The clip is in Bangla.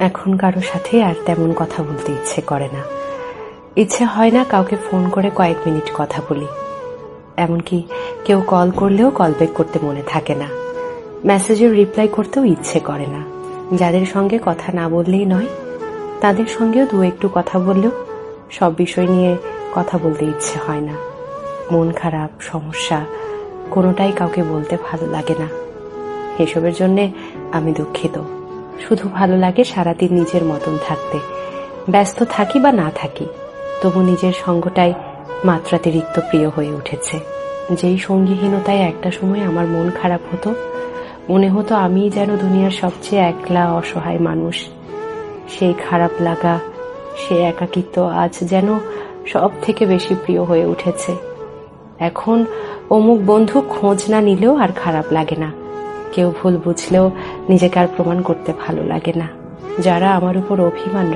এখন কারো সাথে আর তেমন কথা বলতে ইচ্ছে করে না। ইচ্ছে হয় না কাউকে ফোন করে কয়েক মিনিট কথা বলি। এমনকি কেউ কল করলেও কল ব্যাক করতে মনে থাকে না। মেসেজের রিপ্লাই করতেও ইচ্ছে করে না। যাদের সঙ্গে কথা না বললেই নয়, তাদের সঙ্গেও দু একটু কথা বললেও সব বিষয় নিয়ে কথা বলতে ইচ্ছে হয় না। মন খারাপ, সমস্যা কোনোটাই কাউকে বলতে ভালো লাগে না। এসবের জন্যে আমি দুঃখিত। শুধু ভালো লাগে সারাদিন নিজের মতন থাকতে। ব্যস্ত থাকি বা না থাকি, তবু নিজের সঙ্গটাই মাত্রাতিরিক্ত প্রিয় হয়ে উঠেছে। যেই সঙ্গীহীনতায় একটা সময় আমার মন খারাপ হতো, মনে হতো আমি যেন দুনিয়ার সবচেয়ে একলা অসহায় মানুষ। সেই খারাপ লাগা, সে একাকিত্ব আজ যেন সব থেকে বেশি প্রিয় হয়ে উঠেছে। এখন অমুক বন্ধু খোঁজ না নিলেও আর খারাপ লাগে না। কেউ ভুল বুঝলেও নিজেকে আর প্রমাণ করতে ভালো লাগে না। যারা আমার উপর অভিমান